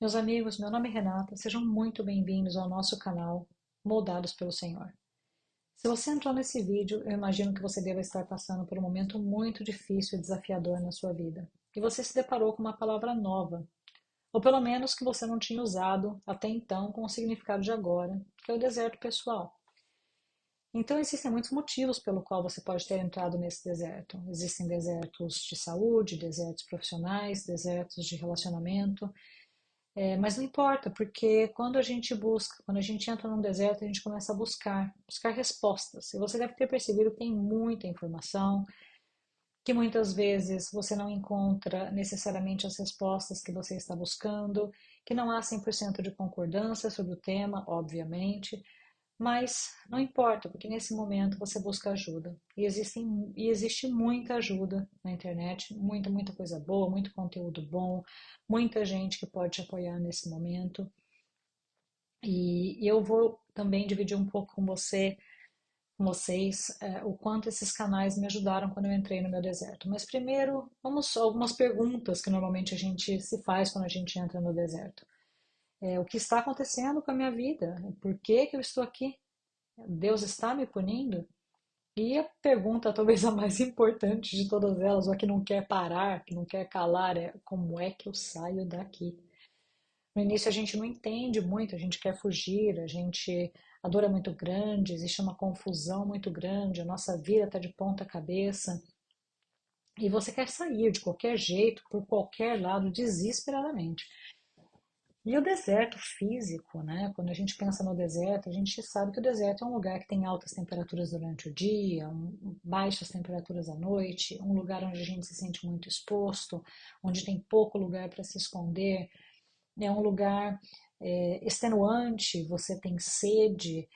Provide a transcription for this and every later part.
Meus amigos, meu nome é Renata, sejam muito bem-vindos ao nosso canal Moldados pelo Senhor. Se você entrou nesse vídeo, eu imagino que você deva estar passando por um momento muito difícil e desafiador na sua vida. E você se deparou com uma palavra nova, ou pelo menos que você não tinha usado até então com o significado de agora, que é o deserto pessoal. Então existem muitos motivos pelo qual você pode ter entrado nesse deserto. Existem desertos de saúde, desertos profissionais, desertos de relacionamento. Mas não importa, porque quando a gente busca, quando a gente entra num deserto, a gente começa a buscar respostas. E você deve ter percebido que tem muita informação, que muitas vezes você não encontra necessariamente as respostas que você está buscando, que não há 100% de concordância sobre o tema, obviamente, mas não importa, porque nesse momento você busca ajuda. E existe muita ajuda na internet, muita coisa boa, muito conteúdo bom, muita gente que pode te apoiar nesse momento. E eu vou também dividir um pouco com vocês, o quanto esses canais me ajudaram quando eu entrei no meu deserto. Mas primeiro, vamos a algumas perguntas que normalmente a gente se faz quando a gente entra no deserto. O que está acontecendo com a minha vida? Por que que eu estou aqui? Deus está me punindo? E a pergunta, talvez a mais importante de todas elas, ou a que não quer parar, que não quer calar, é como é que eu saio daqui? No início a gente não entende muito, a gente quer fugir, a dor é muito grande, existe uma confusão muito grande, a nossa vida está de ponta cabeça, e você quer sair de qualquer jeito, por qualquer lado, desesperadamente. E o deserto físico, né? Quando a gente pensa no deserto, a gente sabe que o deserto é um lugar que tem altas temperaturas durante o dia, baixas temperaturas à noite, um lugar onde a gente se sente muito exposto, onde tem pouco lugar para se esconder, é um lugar extenuante, você tem sede,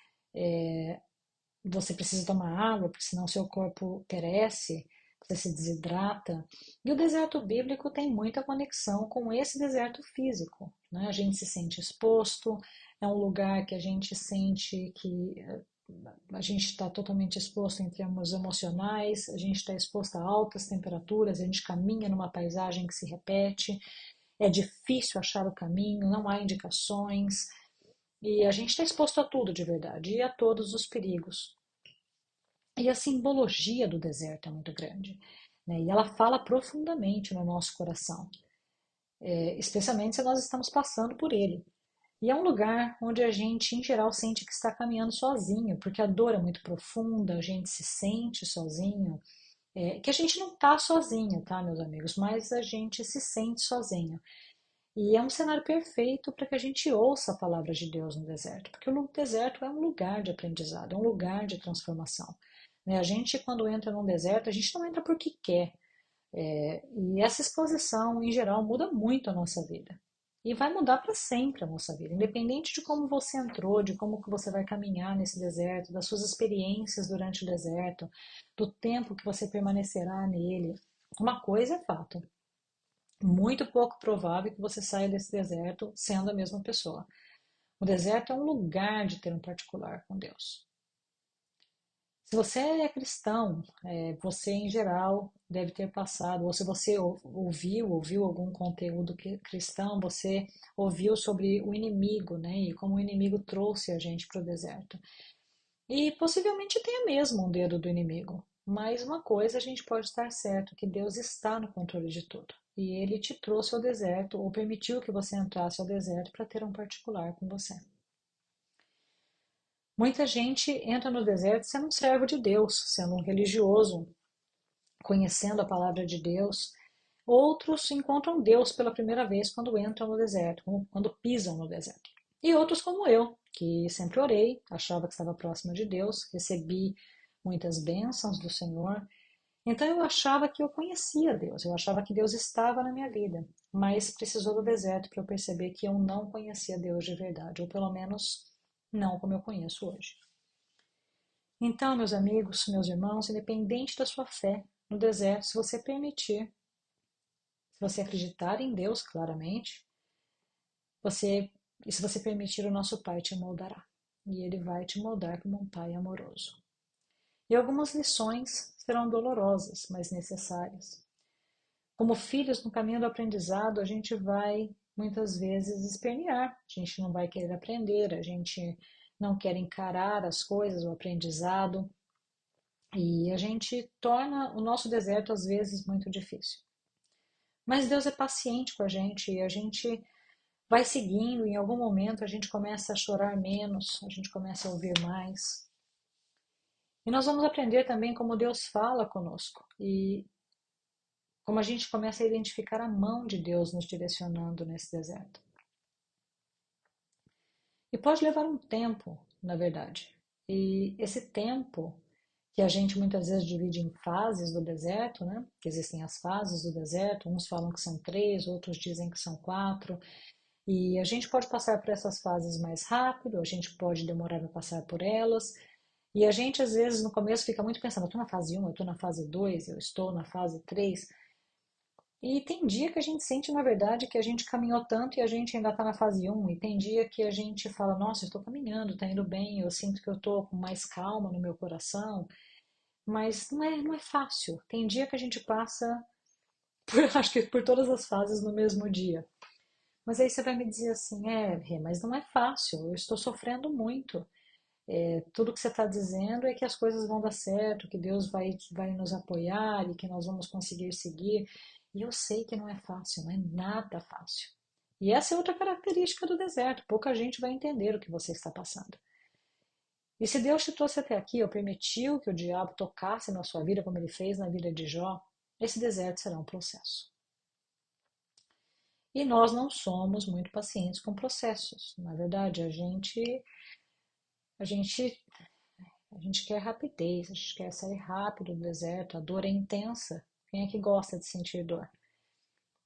você precisa tomar água, porque senão seu corpo perece, você se desidrata. E o deserto bíblico tem muita conexão com esse deserto físico, né? A gente se sente exposto, é um lugar que a gente sente que a gente está totalmente exposto em termos emocionais, a gente está exposto a altas temperaturas, a gente caminha numa paisagem que se repete, é difícil achar o caminho, não há indicações, e a gente está exposto a tudo de verdade e a todos os perigos. E a simbologia do deserto é muito grande, né? E ela fala profundamente no nosso coração, especialmente se nós estamos passando por ele. E é um lugar onde a gente, em geral, sente que está caminhando sozinho, porque a dor é muito profunda, a gente se sente sozinho, que a gente não está sozinho, tá, meus amigos, mas a gente se sente sozinho. E é um cenário perfeito para que a gente ouça a palavra de Deus no deserto, porque o deserto é um lugar de aprendizado, é um lugar de transformação. Né? A gente, quando entra num deserto, a gente não entra porque quer. E essa exposição, em geral, muda muito a nossa vida. E vai mudar para sempre a nossa vida, independente de como você entrou, de como que você vai caminhar nesse deserto, das suas experiências durante o deserto, do tempo que você permanecerá nele. Uma coisa é fato, muito pouco provável que você saia desse deserto sendo a mesma pessoa. O deserto é um lugar de ter um particular com Deus. Se você é cristão, você em geral deve ter passado, ou se você ouviu algum conteúdo cristão, você ouviu sobre o inimigo, né? E como o inimigo trouxe a gente para o deserto. E possivelmente tenha mesmo um dedo do inimigo. Mas uma coisa a gente pode estar certo, que Deus está no controle de tudo. E Ele te trouxe ao deserto, ou permitiu que você entrasse ao deserto para ter um particular com você. Muita gente entra no deserto sendo um servo de Deus, sendo um religioso, conhecendo a palavra de Deus. Outros encontram Deus pela primeira vez quando entram no deserto, quando pisam no deserto. E outros, como eu, que sempre orei, achava que estava próxima de Deus, recebi muitas bênçãos do Senhor. Então eu achava que eu conhecia Deus, eu achava que Deus estava na minha vida, mas precisou do deserto para eu perceber que eu não conhecia Deus de verdade, ou pelo menos não como eu conheço hoje. Então, meus amigos, meus irmãos, independente da sua fé no deserto, se você permitir, se você acreditar em Deus claramente, você, e se você permitir, o nosso Pai te moldará. E Ele vai te moldar como um Pai amoroso. E algumas lições serão dolorosas, mas necessárias. Como filhos no caminho do aprendizado, a gente vai muitas vezes espernear, a gente não vai querer aprender, a gente não quer encarar as coisas, o aprendizado, e a gente torna o nosso deserto às vezes muito difícil. Mas Deus é paciente com a gente e a gente vai seguindo, em algum momento a gente começa a chorar menos, a gente começa a ouvir mais. E nós vamos aprender também como Deus fala conosco e como a gente começa a identificar a mão de Deus nos direcionando nesse deserto. E pode levar um tempo, na verdade. E esse tempo, que a gente muitas vezes divide em fases do deserto, né? Que existem as fases do deserto, uns falam que são 3, outros dizem que são 4. E a gente pode passar por essas fases mais rápido, a gente pode demorar a passar por elas. E a gente, às vezes, no começo fica muito pensando, eu estou na fase 1, eu estou na fase 2, eu estou na fase 3. E tem dia que a gente sente, na verdade, que a gente caminhou tanto e a gente ainda está na fase 1. E tem dia que a gente fala, nossa, eu estou caminhando, está indo bem, eu sinto que eu estou com mais calma no meu coração. Mas não é fácil. Tem dia que a gente passa, acho que por todas as fases no mesmo dia. Mas aí você vai me dizer assim, Rê, mas não é fácil, eu estou sofrendo muito. Tudo que você está dizendo é que as coisas vão dar certo, que Deus vai nos apoiar e que nós vamos conseguir seguir. E eu sei que não é fácil, não é nada fácil. E essa é outra característica do deserto, pouca gente vai entender o que você está passando. E se Deus te trouxe até aqui, ou permitiu que o diabo tocasse na sua vida, como ele fez na vida de Jó, esse deserto será um processo. E nós não somos muito pacientes com processos. Na verdade, a gente, a gente quer rapidez, a gente quer sair rápido do deserto, a dor é intensa. Quem é que gosta de sentir dor?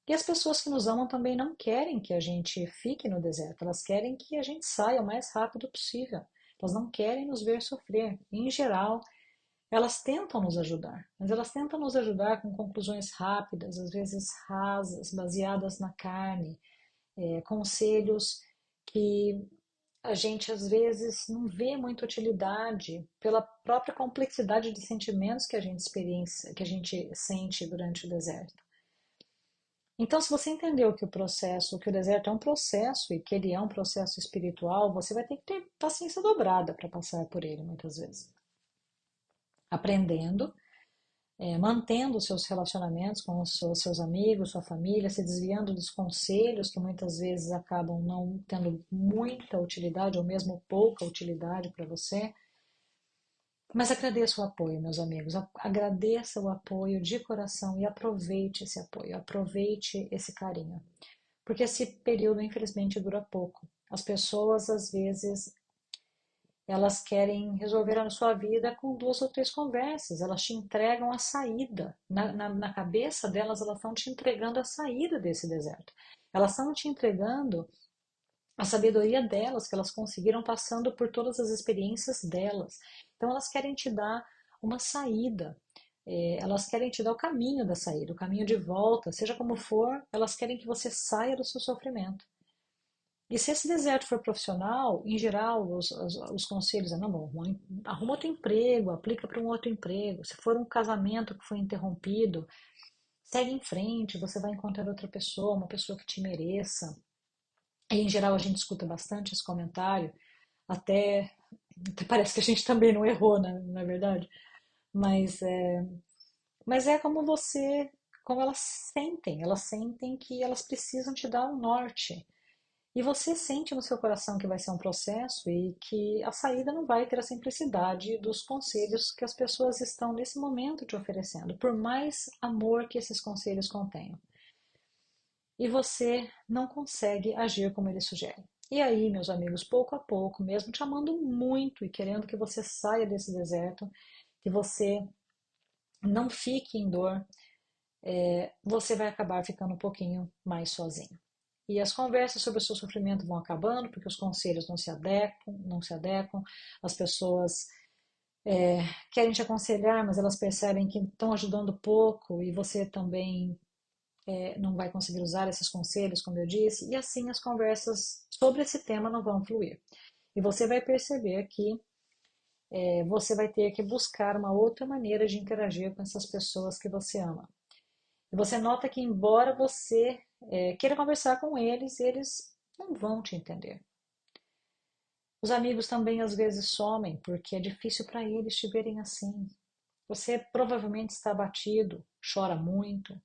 E as pessoas que nos amam também não querem que a gente fique no deserto, elas querem que a gente saia o mais rápido possível. Elas não querem nos ver sofrer. Em geral, elas tentam nos ajudar, mas elas tentam nos ajudar com conclusões rápidas, às vezes rasas, baseadas na carne, conselhos que a gente às vezes não vê muita utilidade pela própria complexidade de sentimentos que a gente experiencia, que a gente sente durante o deserto. Então, se você entendeu que o deserto é um processo e que ele é um processo espiritual, você vai ter que ter paciência dobrada para passar por ele muitas vezes. Aprendendo, mantendo os seus relacionamentos com os seus amigos, sua família, se desviando dos conselhos que muitas vezes acabam não tendo muita utilidade ou mesmo pouca utilidade para você. Mas agradeça o apoio, meus amigos, agradeça o apoio de coração e aproveite esse apoio, aproveite esse carinho. Porque esse período, infelizmente, dura pouco. As pessoas, às vezes, elas querem resolver a sua vida com 2 ou 3 conversas, elas te entregam a saída. Na cabeça delas, elas estão te entregando a saída desse deserto. Elas estão te entregando a sabedoria delas, que elas conseguiram passando por todas as experiências delas. Então, elas querem te dar uma saída. Elas querem te dar o caminho da saída, o caminho de volta, seja como for, elas querem que você saia do seu sofrimento. E se esse deserto for profissional, em geral, os conselhos é, não, bom, arruma outro emprego, aplica para um outro emprego. Se for um casamento que foi interrompido, segue em frente, você vai encontrar outra pessoa, uma pessoa que te mereça. E, em geral, a gente escuta bastante esse comentário, até parece que a gente também não errou, né, na verdade. Mas é como elas sentem que elas precisam te dar um norte. E você sente no seu coração que vai ser um processo e que a saída não vai ter a simplicidade dos conselhos que as pessoas estão nesse momento te oferecendo, por mais amor que esses conselhos contenham. E você não consegue agir como eles sugerem. E aí, meus amigos, pouco a pouco, mesmo te amando muito e querendo que você saia desse deserto, que você não fique em dor, você vai acabar ficando um pouquinho mais sozinho. E as conversas sobre o seu sofrimento vão acabando, porque os conselhos não se adequam, as pessoas querem te aconselhar, mas elas percebem que estão ajudando pouco e você também não vai conseguir usar esses conselhos, como eu disse, e assim as conversas sobre esse tema não vão fluir. E você vai perceber que você vai ter que buscar uma outra maneira de interagir com essas pessoas que você ama. E você nota que, embora você queira conversar com eles, eles não vão te entender. Os amigos também às vezes somem, porque é difícil para eles te verem assim. Você provavelmente está abatido, chora muito,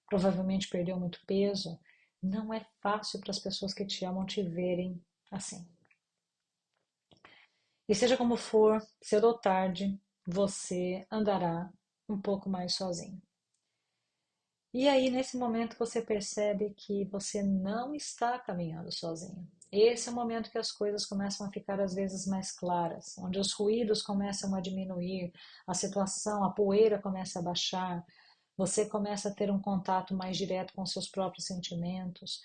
provavelmente perdeu muito peso. Não é fácil para as pessoas que te amam te verem assim. E seja como for, cedo ou tarde, você andará um pouco mais sozinho. E aí, nesse momento, você percebe que você não está caminhando sozinho. Esse é o momento que as coisas começam a ficar às vezes mais claras, onde os ruídos começam a diminuir, a situação, a poeira começa a baixar, você começa a ter um contato mais direto com seus próprios sentimentos.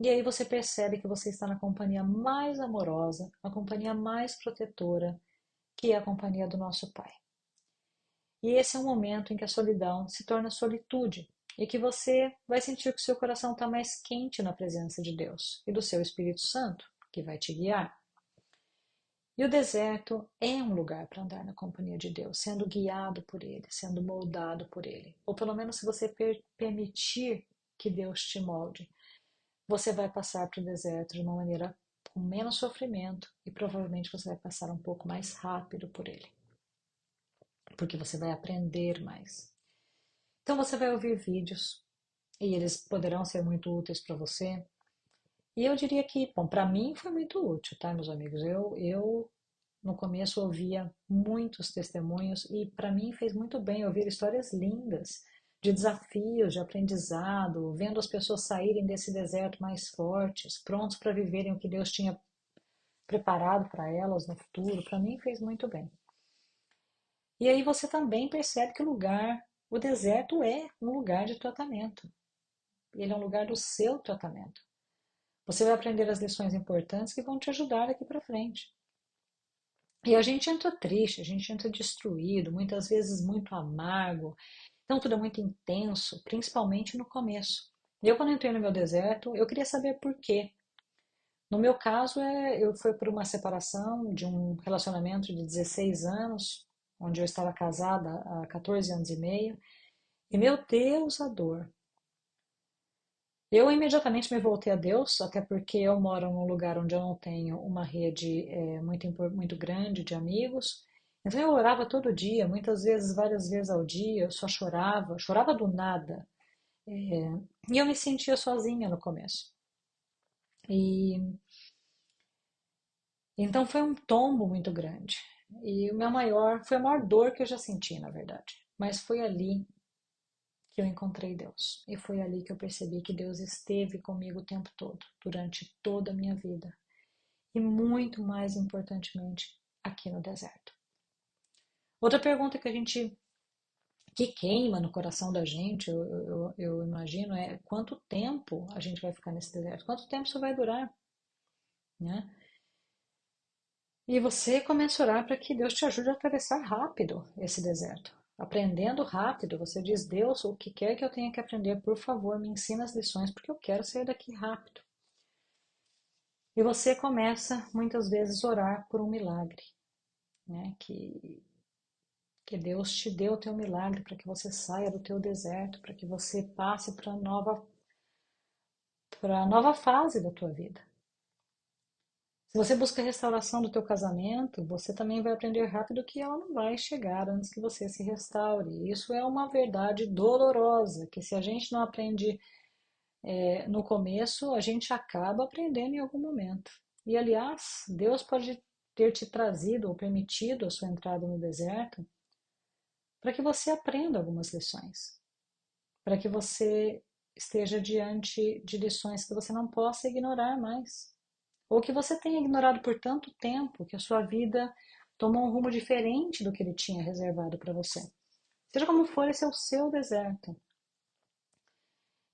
E aí você percebe que você está na companhia mais amorosa, a companhia mais protetora, que é a companhia do nosso Pai. E esse é um momento em que a solidão se torna solitude e que você vai sentir que o seu coração está mais quente na presença de Deus e do seu Espírito Santo, que vai te guiar. E o deserto é um lugar para andar na companhia de Deus, sendo guiado por Ele, sendo moldado por Ele. Ou pelo menos se você permitir que Deus te molde, você vai passar para o deserto de uma maneira com menos sofrimento e provavelmente você vai passar um pouco mais rápido por ele, porque você vai aprender mais. Então você vai ouvir vídeos e eles poderão ser muito úteis para você. E eu diria que, bom, para mim foi muito útil, tá, meus amigos? Eu no começo ouvia muitos testemunhos e para mim fez muito bem ouvir histórias lindas de desafios, de aprendizado, vendo as pessoas saírem desse deserto mais fortes, prontos para viverem o que Deus tinha preparado para elas no futuro. Para mim fez muito bem. E aí você também percebe que o deserto é um lugar de tratamento. Ele é um lugar do seu tratamento. Você vai aprender as lições importantes que vão te ajudar daqui para frente. E a gente entra triste, a gente entra destruído, muitas vezes muito amargo. Então tudo é muito intenso, principalmente no começo. Eu, quando entrei no meu deserto, eu queria saber por quê. No meu caso, eu fui por uma separação de um relacionamento de 16 anos, onde eu estava casada há 14 anos e meio. E meu Deus, a dor. Eu imediatamente me voltei a Deus, até porque eu moro num lugar onde eu não tenho uma rede muito grande de amigos. Então eu orava todo dia, muitas vezes, várias vezes ao dia, eu só chorava, chorava do nada. E eu me sentia sozinha no começo. E então foi um tombo muito grande. E foi a maior dor que eu já senti, na verdade. Mas foi ali que eu encontrei Deus. E foi ali que eu percebi que Deus esteve comigo o tempo todo, durante toda a minha vida. E muito mais importantemente, aqui no deserto. Outra pergunta que queima no coração da gente, eu imagino, é quanto tempo a gente vai ficar nesse deserto? Quanto tempo isso vai durar? Né? E você começa a orar para que Deus te ajude a atravessar rápido esse deserto. Aprendendo rápido, você diz: Deus, o que quer que eu tenha que aprender, por favor, me ensina as lições, porque eu quero sair daqui rápido. E você começa muitas vezes a orar por um milagre, né? Que Deus te dê o teu milagre para que você saia do teu deserto, para que você passe para a nova fase da tua vida. Se você busca a restauração do teu casamento, você também vai aprender rápido que ela não vai chegar antes que você se restaure. Isso é uma verdade dolorosa, que se a gente não aprende no começo, a gente acaba aprendendo em algum momento. E aliás, Deus pode ter te trazido ou permitido a sua entrada no deserto para que você aprenda algumas lições, para que você esteja diante de lições que você não possa ignorar mais. Ou que você tenha ignorado por tanto tempo que a sua vida tomou um rumo diferente do que ele tinha reservado para você. Seja como for, esse é o seu deserto.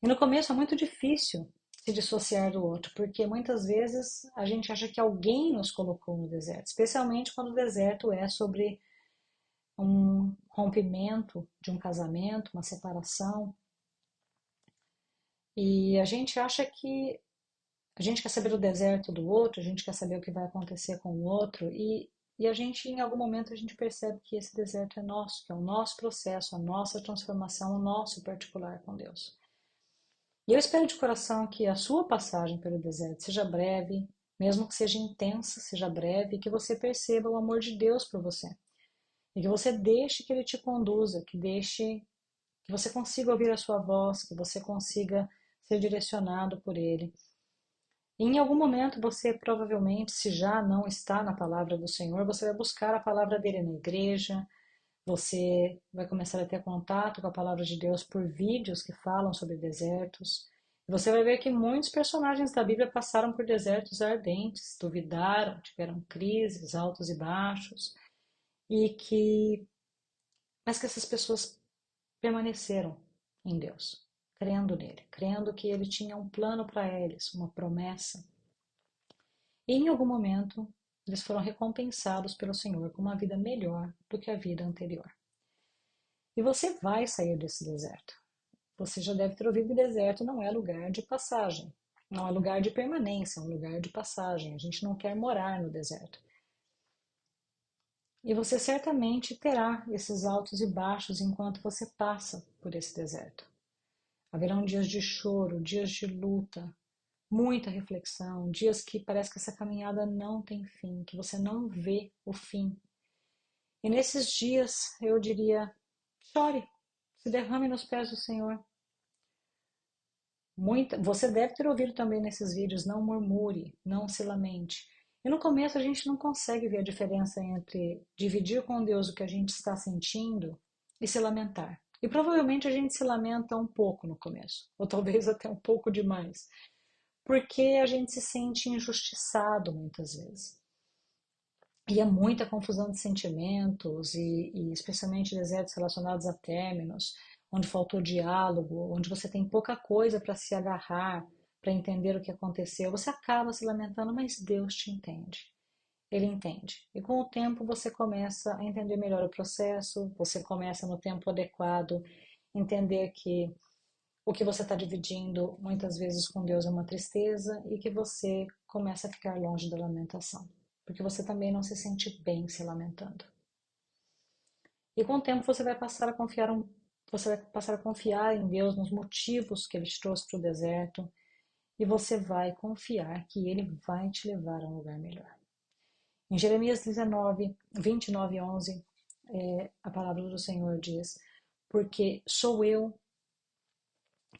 E no começo é muito difícil se dissociar do outro, porque muitas vezes a gente acha que alguém nos colocou no deserto, especialmente quando o deserto é sobre um rompimento de um casamento, uma separação. E a gente acha que a gente quer saber do deserto do outro, a gente quer saber o que vai acontecer com o outro e a gente, em algum momento, a gente percebe que esse deserto é nosso, que é o nosso processo, a nossa transformação, o nosso particular com Deus. E eu espero de coração que a sua passagem pelo deserto seja breve, mesmo que seja intensa, seja breve, e que você perceba o amor de Deus por você. E que você deixe que Ele te conduza, que você consiga ouvir a sua voz, que você consiga ser direcionado por Ele. E em algum momento você provavelmente, se já não está na palavra do Senhor, você vai buscar a palavra dele na igreja, você vai começar a ter contato com a palavra de Deus por vídeos que falam sobre desertos. E você vai ver que muitos personagens da Bíblia passaram por desertos ardentes, duvidaram, tiveram crises, altos e baixos, e que mas que essas pessoas permaneceram em Deus, crendo nele, crendo que ele tinha um plano para eles, uma promessa. E em algum momento, eles foram recompensados pelo Senhor com uma vida melhor do que a vida anterior. E você vai sair desse deserto. Você já deve ter ouvido que deserto não é lugar de passagem, não é lugar de permanência, é um lugar de passagem. A gente não quer morar no deserto. E você certamente terá esses altos e baixos enquanto você passa por esse deserto. Haverão dias de choro, dias de luta, muita reflexão, dias que parece que essa caminhada não tem fim, que você não vê o fim. E nesses dias eu diria: chore, se derrame nos pés do Senhor. Você deve ter ouvido também nesses vídeos: não murmure, não se lamente. E no começo a gente não consegue ver a diferença entre dividir com Deus o que a gente está sentindo e se lamentar. E provavelmente a gente se lamenta um pouco no começo, ou talvez até um pouco demais, porque a gente se sente injustiçado muitas vezes. E é muita confusão de sentimentos, e especialmente desertos relacionados a términos, onde faltou diálogo, onde você tem pouca coisa para se agarrar, para entender o que aconteceu. Você acaba se lamentando, mas Deus te entende. Ele entende. E com o tempo você começa a entender melhor o processo, você começa no tempo adequado, entender que o que você está dividindo muitas vezes com Deus é uma tristeza e que você começa a ficar longe da lamentação, porque você também não se sente bem se lamentando. E com o tempo você vai passar a confiar em Deus, nos motivos que Ele te trouxe para o deserto, e você vai confiar que Ele vai te levar a um lugar melhor. Em Jeremias 19, 29 11, a palavra do Senhor diz: porque sou eu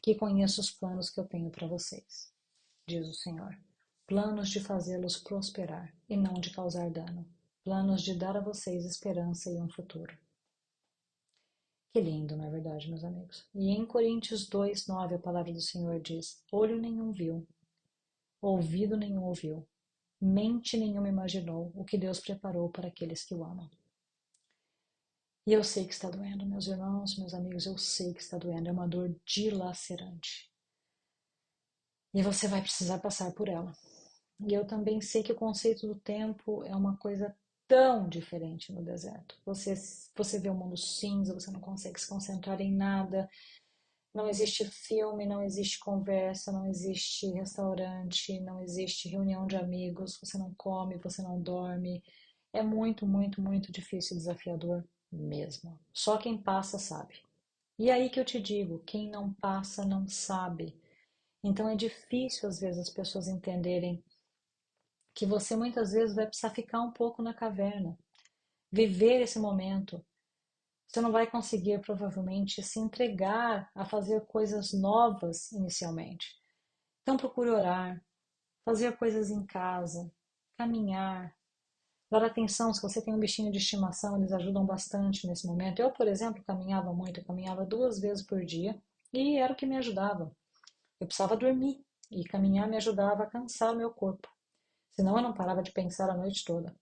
que conheço os planos que eu tenho para vocês, diz o Senhor. Planos de fazê-los prosperar e não de causar dano. Planos de dar a vocês esperança e um futuro. Que lindo, não é verdade, meus amigos? E em Coríntios 2, 9, a palavra do Senhor diz: olho nenhum viu, ouvido nenhum ouviu, mente nenhuma imaginou o que Deus preparou para aqueles que o amam. E eu sei que está doendo, meus irmãos, meus amigos, eu sei que está doendo. É uma dor dilacerante. E você vai precisar passar por ela. E eu também sei que o conceito do tempo é uma coisa tão diferente no deserto. Você vê o mundo cinza, você não consegue se concentrar em nada, não existe filme, não existe conversa, não existe restaurante, não existe reunião de amigos, você não come, você não dorme. É muito, muito, muito difícil e desafiador mesmo. Só quem passa sabe. E aí que eu te digo, quem não passa não sabe. Então é difícil às vezes as pessoas entenderem que você muitas vezes vai precisar ficar um pouco na caverna, viver esse momento. Você não vai conseguir provavelmente se entregar a fazer coisas novas inicialmente. Então procure orar, fazer coisas em casa, caminhar, dar atenção. Se você tem um bichinho de estimação, eles ajudam bastante nesse momento. Eu, por exemplo, caminhava muito, eu caminhava 2 vezes por dia e era o que me ajudava. Eu precisava dormir e caminhar me ajudava a cansar o meu corpo. Senão eu não parava de pensar a noite toda.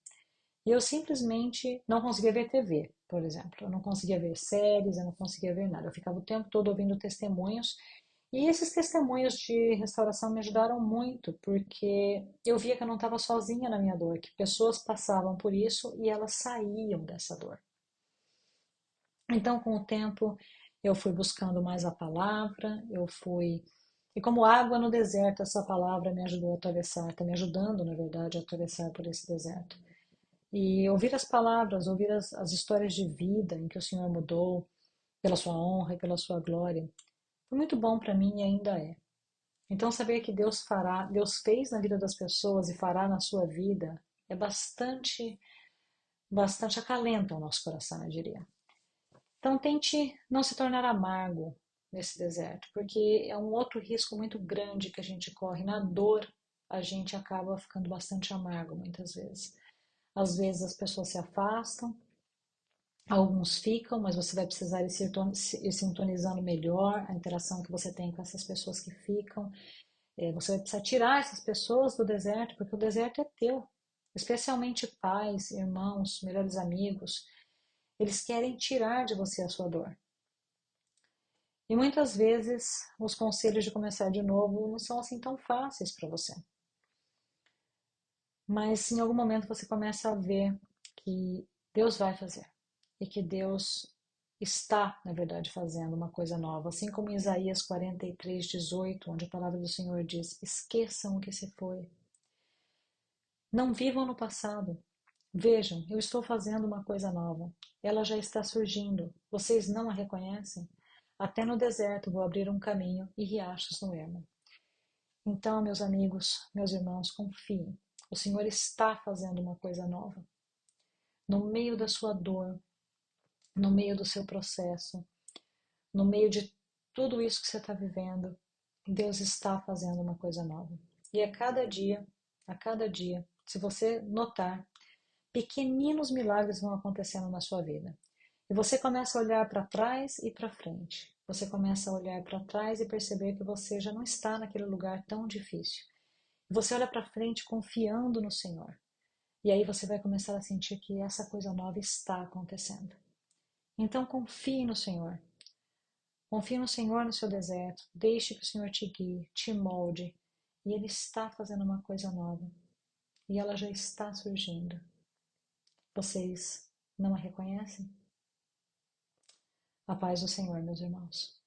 E eu simplesmente não conseguia ver TV, por exemplo. Eu não conseguia ver séries, eu não conseguia ver nada. Eu ficava o tempo todo ouvindo testemunhos. E esses testemunhos de restauração me ajudaram muito, porque eu via que eu não estava sozinha na minha dor, que pessoas passavam por isso e elas saíam dessa dor. Então, com o tempo, eu fui buscando mais a palavra, eu fui. E como água no deserto, essa palavra me ajudou a atravessar, está me ajudando, na verdade, a atravessar por esse deserto. E ouvir as palavras, ouvir as histórias de vida em que o Senhor mudou, pela sua honra e pela sua glória, foi muito bom para mim e ainda é. Então, saber que Deus fará, Deus fez na vida das pessoas e fará na sua vida é bastante acalenta o nosso coração, eu diria. Então, tente não se tornar amargo nesse deserto, porque é um outro risco muito grande que a gente corre. Na dor, a gente acaba ficando bastante amargo muitas vezes. Às vezes as pessoas se afastam, alguns ficam, mas você vai precisar ir sintonizando melhor a interação que você tem com essas pessoas que ficam. Você vai precisar tirar essas pessoas do deserto, porque o deserto é teu. Especialmente pais, irmãos, melhores amigos. Eles querem tirar de você a sua dor. E muitas vezes os conselhos de começar de novo não são assim tão fáceis para você. Mas em algum momento você começa a ver que Deus vai fazer e que Deus está, na verdade, fazendo uma coisa nova. Assim como em Isaías 43:18, onde a palavra do Senhor diz: esqueçam o que se foi. Não vivam no passado. Vejam, eu estou fazendo uma coisa nova. Ela já está surgindo. Vocês não a reconhecem? Até no deserto vou abrir um caminho e riachos no ermo. Então, meus amigos, meus irmãos, confiem. O Senhor está fazendo uma coisa nova. No meio da sua dor, no meio do seu processo, no meio de tudo isso que você está vivendo, Deus está fazendo uma coisa nova. E a cada dia, se você notar, pequeninos milagres vão acontecendo na sua vida. E você começa a olhar para trás e para frente. Você começa a olhar para trás e perceber que você já não está naquele lugar tão difícil. Você olha para frente confiando no Senhor. E aí você vai começar a sentir que essa coisa nova está acontecendo. Então confie no Senhor. Confie no Senhor no seu deserto. Deixe que o Senhor te guie, te molde. E Ele está fazendo uma coisa nova. E ela já está surgindo. Vocês não a reconhecem? A paz do Senhor, meus irmãos.